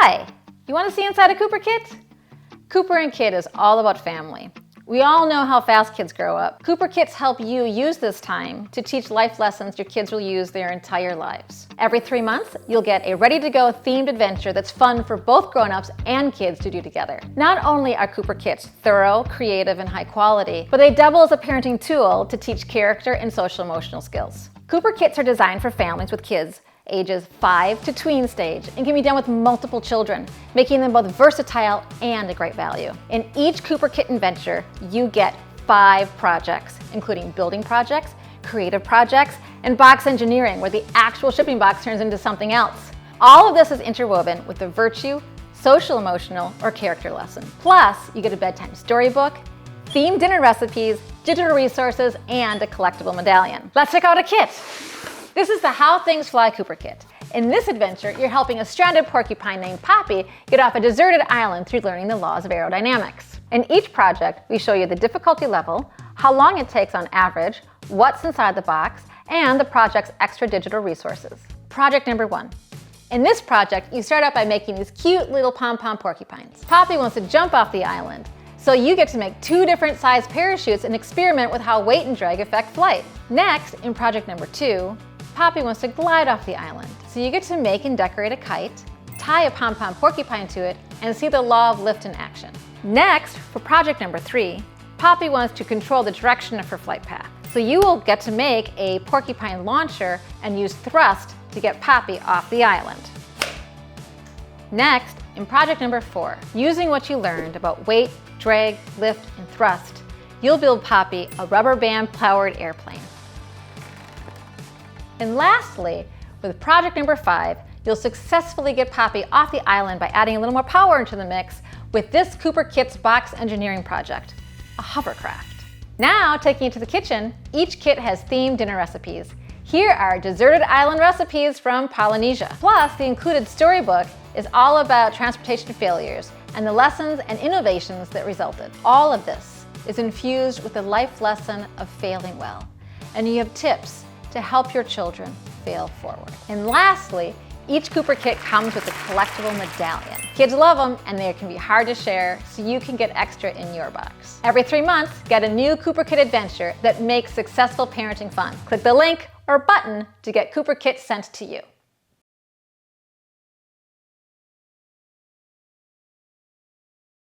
Hi! You want to see inside a Cooper Kit? Cooper and Kit is all about family. We all know how fast kids grow up. Cooper Kits help you use this time to teach life lessons your kids will use their entire lives. Every 3 months, you'll get a ready-to-go themed adventure that's fun for both grown-ups and kids to do together. Not only are Cooper Kits thorough, creative, and high quality, but they double as a parenting tool to teach character and social-emotional skills. Cooper Kits are designed for families with kids ages 5 to tween stage and can be done with multiple children, making them both versatile and a great value. In each Cooper Kit adventure, you get 5 projects, including building projects, creative projects, and box engineering, where the actual shipping box turns into something else. All of this is interwoven with a virtue, social, emotional, or character lesson. Plus, you get a bedtime storybook, themed dinner recipes, digital resources, and a collectible medallion. Let's check out a kit. This is the How Things Fly Cooper Kit. In this adventure, you're helping a stranded porcupine named Poppy get off a deserted island through learning the laws of aerodynamics. In each project, we show you the difficulty level, how long it takes on average, what's inside the box, and the project's extra digital resources. Project number 1. In this project, you start out by making these cute little pom-pom porcupines. Poppy wants to jump off the island, so you get to make 2 different size parachutes and experiment with how weight and drag affect flight. Next, in project number 2, Poppy wants to glide off the island, so you get to make and decorate a kite, tie a pom-pom porcupine to it, and see the law of lift in action. Next, for project number 3, Poppy wants to control the direction of her flight path, so you will get to make a porcupine launcher and use thrust to get Poppy off the island. Next, in project number 4, using what you learned about weight, drag, lift, and thrust, you'll build Poppy a rubber band-powered airplane. And lastly, with project number 5, you'll successfully get Poppy off the island by adding a little more power into the mix with this Cooper Kit's box engineering project, a hovercraft. Now, taking it to the kitchen, each kit has themed dinner recipes. Here are deserted island recipes from Polynesia. Plus, the included storybook is all about transportation failures and the lessons and innovations that resulted. All of this is infused with the life lesson of failing well. And you have tips to help your children fail forward. And lastly, each Cooper Kit comes with a collectible medallion. Kids love them, and they can be hard to share, so you can get extra in your box. Every 3 months, get a new Cooper Kit adventure that makes successful parenting fun. Click the link or button to get Cooper Kit sent to you.